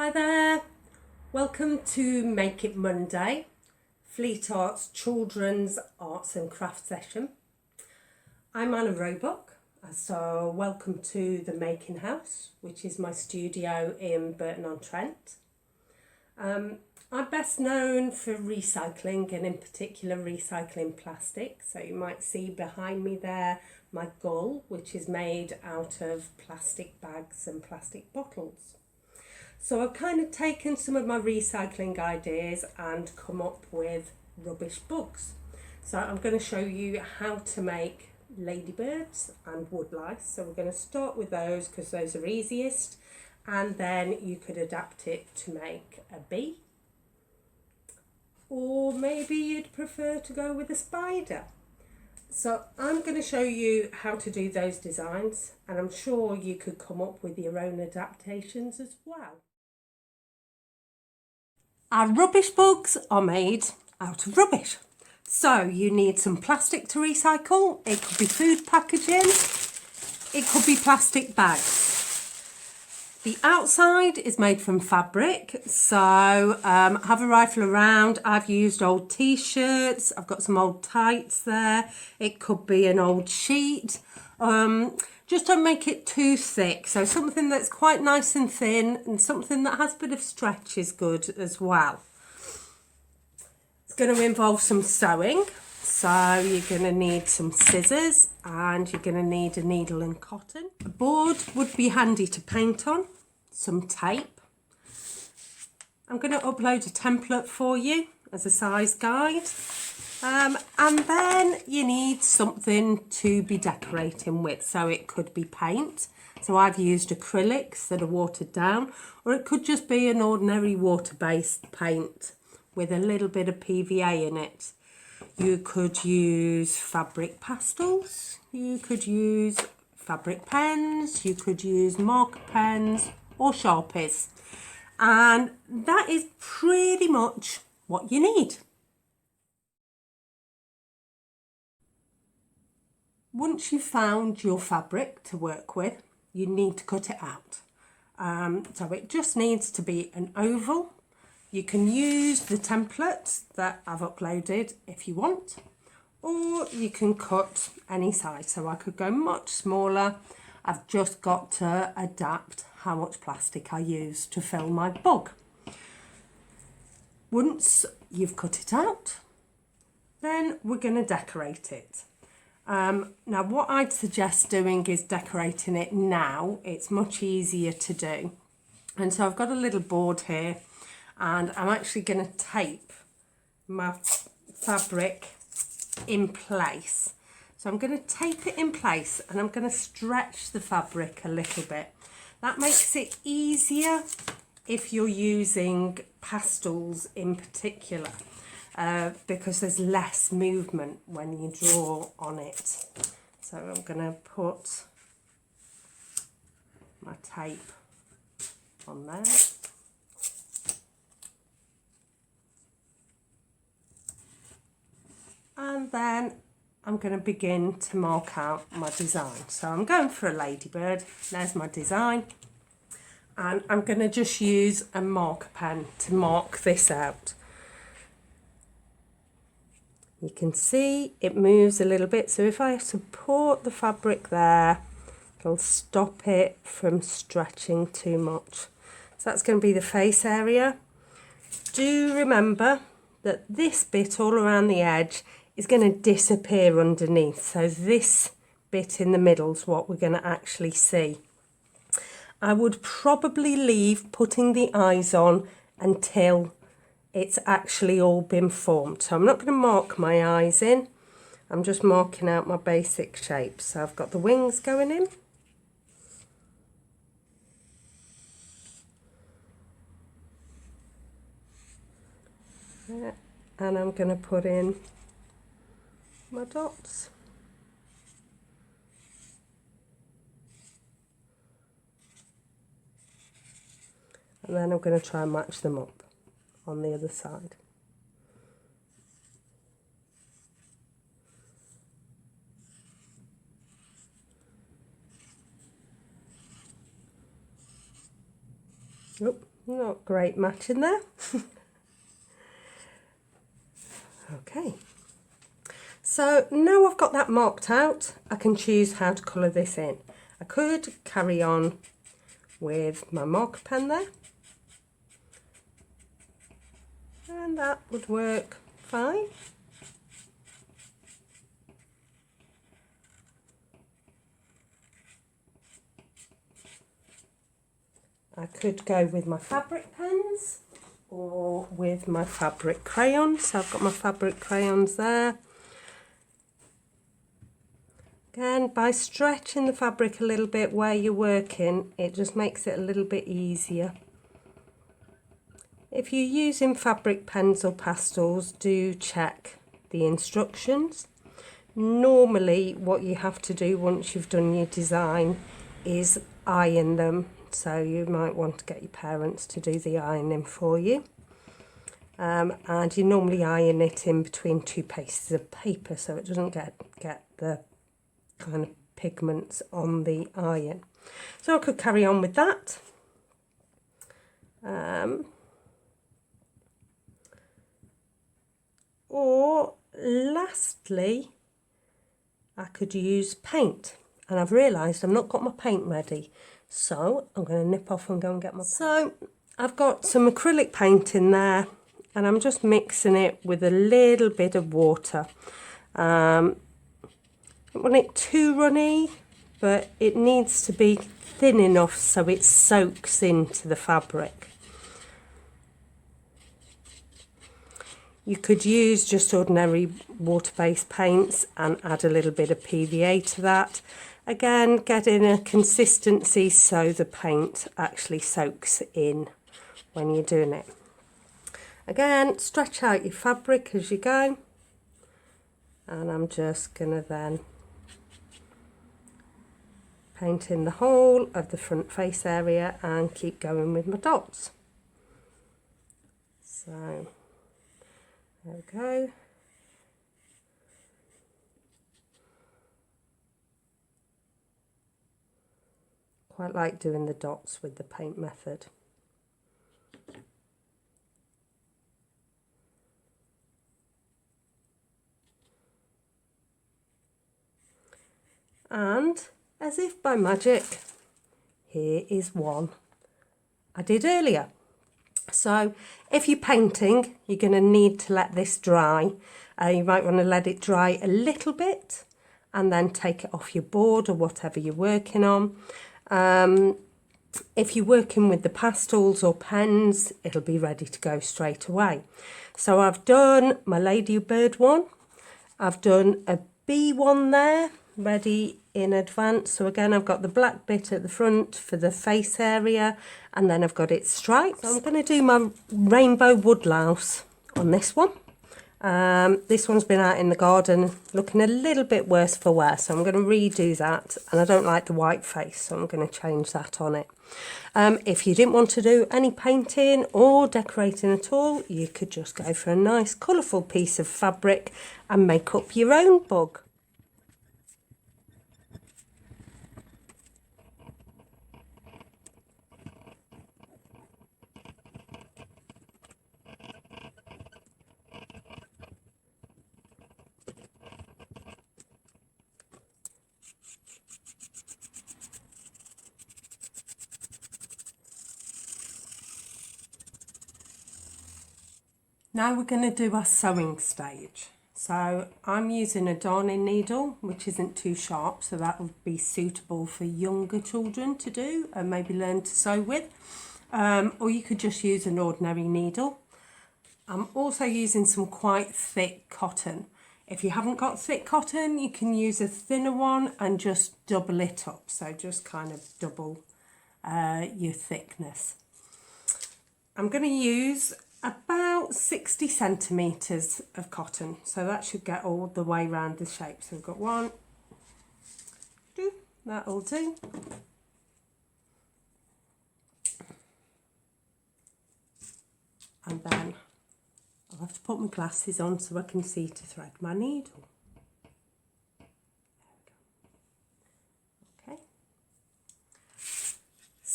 Hi there, welcome to Make It Monday, Fleet Arts Children's Arts and Crafts session. I'm Roebuck, so welcome to the Makinghouse, which is my studio in Burton-on-Trent. I'm best known for recycling and in particular recycling plastic. So you might see behind me there my gull, which is made out of plastic bags and plastic bottles. So I've kind of taken some of my recycling ideas and come up with rubbish bugs. So I'm going to show you how to make ladybirds and woodlice. So we're going to start with those because those are easiest, and then you could adapt it to make a bee, or maybe you'd prefer to go with a spider. So I'm going to show you how to do those designs, and I'm sure you could come up with your own adaptations as well. Our rubbish bugs are made out of rubbish. So you need some plastic to recycle. It could be food packaging. It could be plastic bags. The outside is made from fabric. So have a rifle around. I've used old t-shirts. I've got some old tights there. It could be an old sheet. Just don't make it too thick. So something that's quite nice and thin, and something that has a bit of stretch is good as well. It's going to involve some sewing. So you're going to need some scissors and you're going to need a needle and cotton. A board would be handy to paint on, some tape. I'm going to upload a template for you as a size guide. And then you need something to be decorating with. So it could be paint. So I've used acrylics that are watered down, or it could just be an ordinary water-based paint with a little bit of PVA in it. You could use fabric pastels, you could use fabric pens, you could use marker pens or Sharpies. And that is pretty much what you need. Once you've found your fabric to work with, you need to cut it out. So it just needs to be an oval. You can use the templates that I've uploaded if you want, or you can cut any size. So I could go much smaller. I've just got to adapt how much plastic I use to fill my bug. Once you've cut it out, then we're going to decorate it. Now what I'd suggest doing is decorating it now. It's much easier to do. And so I've got a little board here, and I'm actually going to tape my fabric in place. So I'm going to tape it in place and I'm going to stretch the fabric a little bit. That makes it easier if you're using pastels in particular. Because there's less movement when you draw on it. So I'm going to put my tape on there. And then I'm going to begin to mark out my design. So I'm going for a ladybird. There's my design. And I'm going to just use a marker pen to mark this out. You can see it moves a little bit, so if I support the fabric there, it'll stop it from stretching too much. So that's going to be the face area. Do remember that this bit all around the edge is going to disappear underneath, so this bit in the middle is what we're going to actually see. I would probably leave putting the eyes on until it's actually all been formed. So I'm not going to mark my eyes in. I'm just marking out my basic shape. So I've got the wings going in. Yeah. And I'm going to put in my dots. And then I'm going to try and match them up on the other side. Oh, Not great match in there. Okay. So now I've got that marked out, I can choose how to colour this in. I could carry on with my marker pen there. And that would work fine. I could go with my fabric pens or with my fabric crayons. So I've got my fabric crayons there. Again, by stretching the fabric a little bit where you're working, it just makes it a little bit easier. If you're using fabric pens or pastels, do check the instructions. Normally what you have to do once you've done your design is iron them, so you might want to get your parents to do the ironing for you. And you normally iron it in between two pieces of paper so it doesn't get the kind of pigments on the iron. So I could carry on with that. Or lastly, I could use paint, and I've realised I've not got my paint ready, so I'm going to nip off and go and get my paint. So I've got some acrylic paint in there, and I'm just mixing it with a little bit of water. I don't want it too runny, but it needs to be thin enough so it soaks into the fabric. You could use just ordinary water-based paints and add a little bit of PVA to that. Again, getting a consistency so the paint actually soaks in when you're doing it. Again, stretch out your fabric as you go. And I'm just going to then paint in the whole of the front face area and keep going with my dots. So there we go. Quite like doing the dots with the paint method. And as if by magic, here is one I did earlier. So if you're painting, you're going to need to let this dry. You might want to let it dry a little bit and then take it off your board or whatever you're working on. If you're working with the pastels or pens, it'll be ready to go straight away. So I've done my ladybird one. I've done a bee one there, ready in advance. So again, I've got the black bit at the front for the face area, and then I've got its stripes. So I'm going to do my rainbow woodlouse on this one. This one's been out in the garden looking a little bit worse for wear, so I'm going to redo that, and I don't like the white face, so I'm going to change that on it. If you didn't want to do any painting or decorating at all, you could just go for a nice colourful piece of fabric and make up your own bug. Now we're going to do our sewing stage. So I'm using a darning needle, which isn't too sharp, so that would be suitable for younger children to do and maybe learn to sew with. Or you could just use an ordinary needle. I'm also using some quite thick cotton. If you haven't got thick cotton, you can use a thinner one and just double it up. So just kind of double your thickness. I'm going to use about 60 centimetres of cotton, so that should get all the way around the shape. So we've got one, two, that'll do. And then I'll have to put my glasses on so I can see to thread my needle. Okay.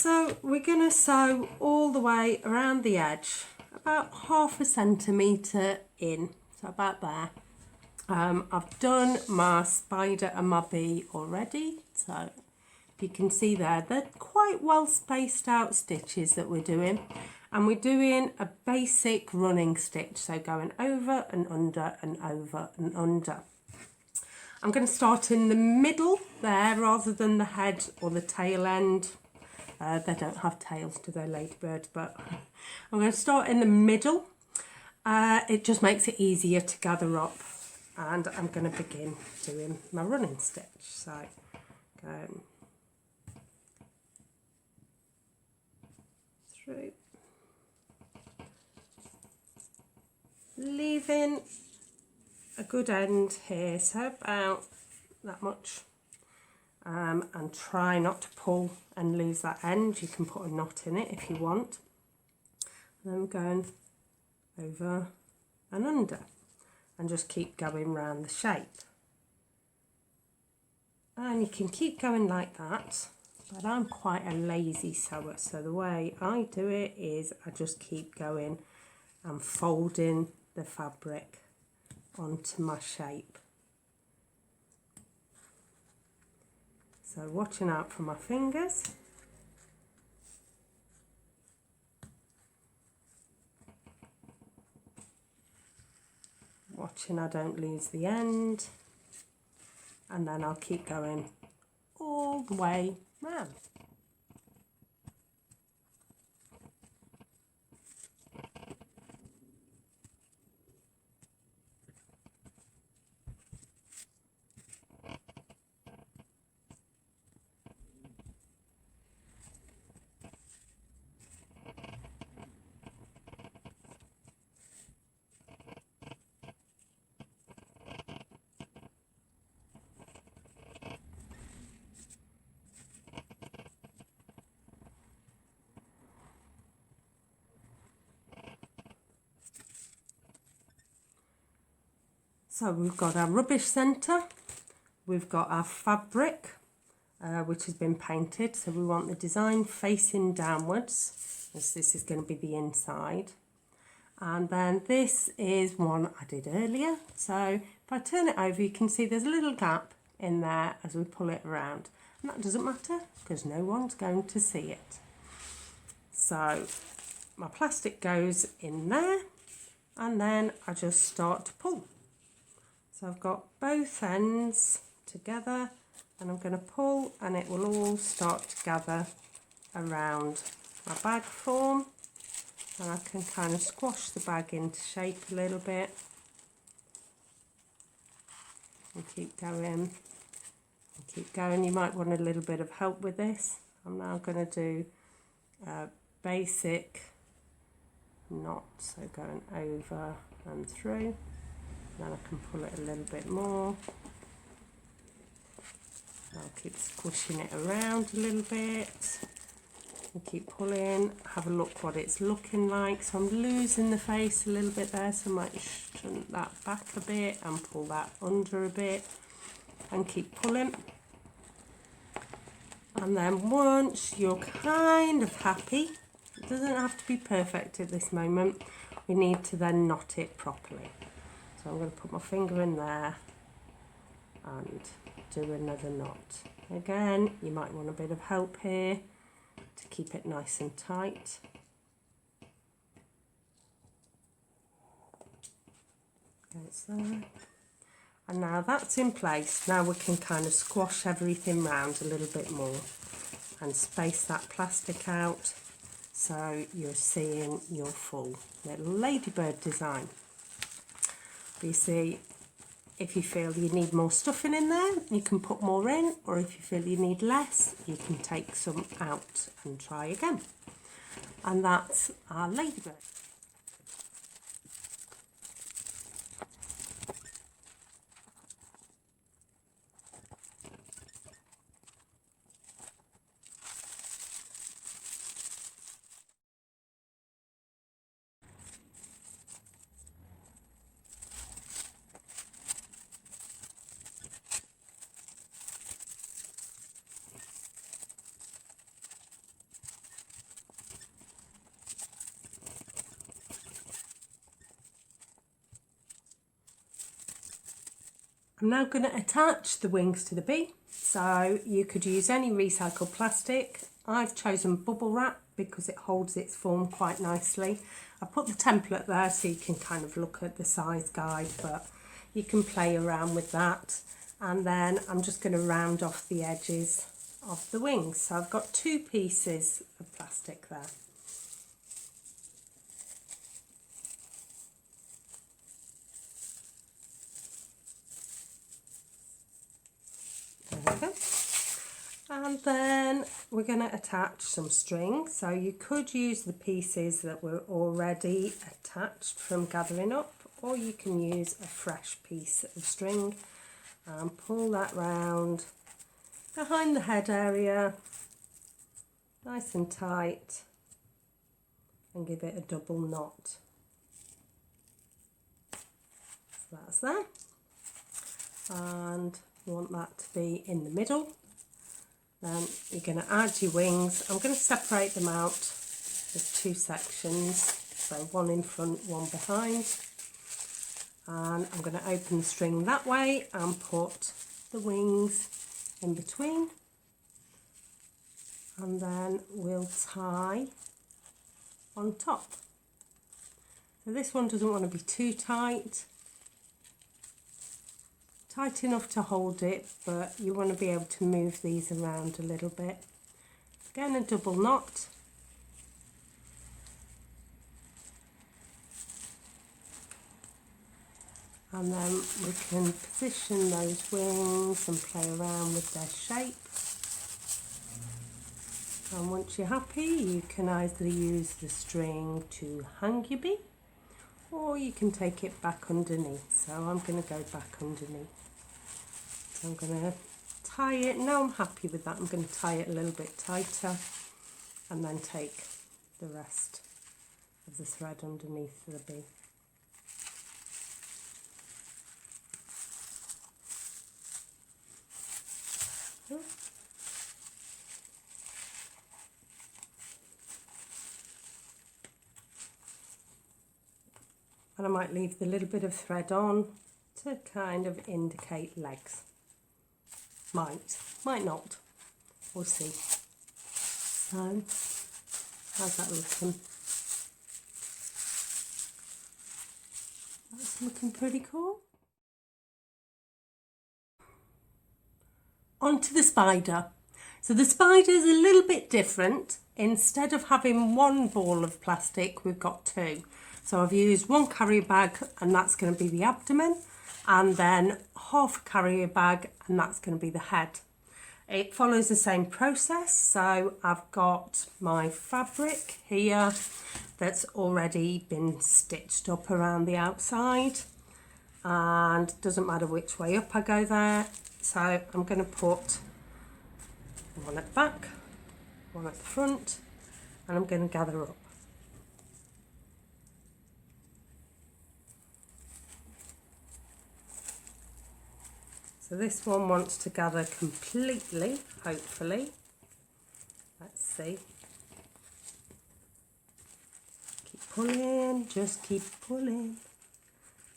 So we're going to sew all the way around the edge, about 1/2 centimetre in, so about there. I've done my spider and my bee already, so you can see there, they're quite well spaced out stitches that we're doing. And we're doing a basic running stitch, so going over and under and over and under. I'm going to start in the middle there rather than the head or the tail end. They don't have tails, do they, ladybirds? But I'm going to start in the middle. It just makes it easier to gather up. And I'm going to begin doing my running stitch. So, going through, leaving a good end here, so about that much, and try not to pull and lose that end. You can put a knot in it if you want. And then we're going over and under, and just keep going round the shape. And you can keep going like that, but I'm quite a lazy sewer, so the way I do it is I just keep going and folding the fabric onto my shape. So watching out for my fingers. Watching I don't lose the end. And then I'll keep going all the way round. So we've got our rubbish centre, we've got our fabric, which has been painted, so we want the design facing downwards, as this is going to be the inside. And then this is one I did earlier, so if I turn it over you can see there's a little gap in there as we pull it around, and that doesn't matter because no one's going to see it. So my plastic goes in there, and then I just start to pull. So I've got both ends together and I'm going to pull, and it will all start to gather around my bag form, and I can kind of squash the bag into shape a little bit and keep going and keep going. You might want a little bit of help with this. I'm now going to do a basic knot, so going over and through. Then I can pull it a little bit more. I'll keep squishing it around a little bit and keep pulling. Have a look what it's looking like. So I'm losing the face a little bit there, so I might shunt that back a bit and pull that under a bit and keep pulling. And then once you're kind of happy, it doesn't have to be perfect at this moment, we need to then knot it properly. So I'm going to put my finger in there and do another knot. Again, you might want a bit of help here to keep it nice and tight. It's there. And now that's in place, now we can kind of squash everything round a little bit more and space that plastic out so you're seeing your full little ladybird design. You see, if you feel you need more stuffing in there, you can put more in, or if you feel you need less, you can take some out and try again. And that's our ladybird. I'm now going to attach the wings to the bee. So you could use any recycled plastic. I've chosen bubble wrap because it holds its form quite nicely. I put the template there so you can kind of look at the size guide, but you can play around with that. And then I'm just going to round off the edges of the wings. So I've got 2 pieces of plastic there. There we go. And then we're going to attach some string. So you could use the pieces that were already attached from gathering up, or you can use a fresh piece of string and pull that round behind the head area, nice and tight, and give it a double knot. So that's there. And you want that to be in the middle. Then you're going to add your wings. I'm going to separate them out as 2 sections, so one in front, one behind. And I'm going to open the string that way and put the wings in between. And then we'll tie on top. So this one doesn't want to be too tight. Tight enough to hold it, but you want to be able to move these around a little bit. Again, a double knot. And then we can position those wings and play around with their shape. And once you're happy, you can either use the string to hang your bee, or you can take it back underneath. So I'm going to go back underneath. So I'm going to tie it. Now I'm happy with that. I'm going to tie it a little bit tighter and then take the rest of the thread underneath the bee. And I might leave the little bit of thread on to kind of indicate legs. Might not. We'll see. So, how's that looking? That's looking pretty cool. Onto the spider. So the spider's a little bit different. Instead of having 1 ball of plastic, we've got 2. So I've used 1 carrier bag, and that's going to be the abdomen, and then half a carrier bag, and that's going to be the head. It follows the same process. So I've got my fabric here that's already been stitched up around the outside, and it doesn't matter which way up I go there. So I'm going to put one at the back, one at the front, and I'm going to gather up. So this one wants to gather completely, hopefully. Let's see. Keep pulling, just keep pulling.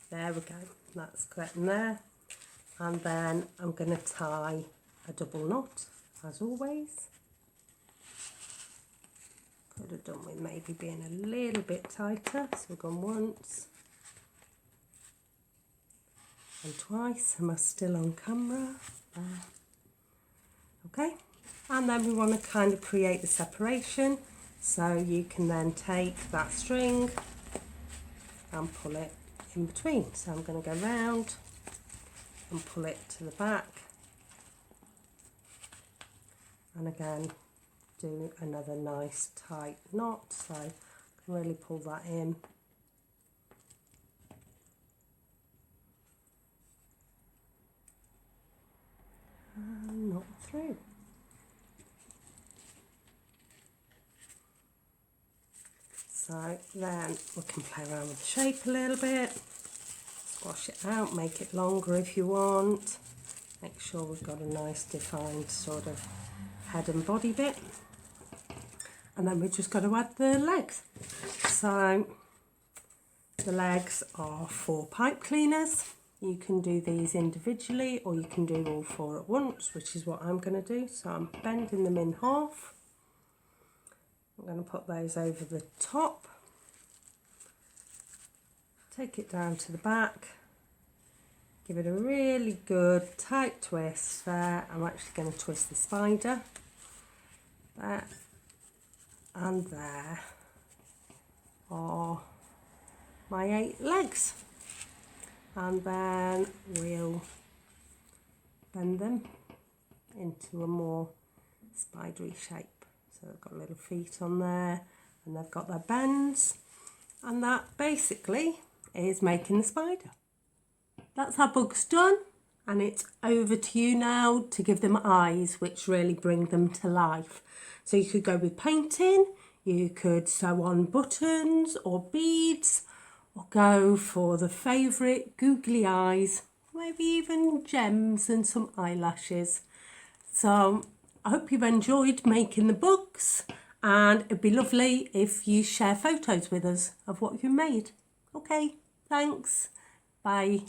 There we go, that's getting there. And then I'm going to tie a double knot, as always. Could have done with maybe being a little bit tighter. So we've gone once and twice. Am I still on camera? Okay, and then we want to kind of create the separation. So you can then take that string and pull it in between. So I'm going to go round and pull it to the back, and again do another nice tight knot, so I can really pull that in. And knot through. So then we can play around with the shape a little bit. Squash it out, make it longer if you want. Make sure we've got a nice defined sort of head and body bit. And then we've just got to add the legs. So the legs are 4 pipe cleaners. You can do these individually or you can do all 4 at once, which is what I'm going to do. So I'm bending them in half. I'm going to put those over the top. Take it down to the back. Give it a really good tight twist there. I'm actually going to twist the spider. There and there are my 8 legs. And then we'll bend them into a more spidery shape. So they've got little feet on there and they've got their bends, and that basically is making the spider. That's our bugs done, and it's over to you now to give them eyes, which really bring them to life. So you could go with painting, you could sew on buttons or beads, or go for the favourite googly eyes, maybe even gems and some eyelashes. So I hope you've enjoyed making the books, and it'd be lovely if you share photos with us of what you made. Okay, thanks. Bye.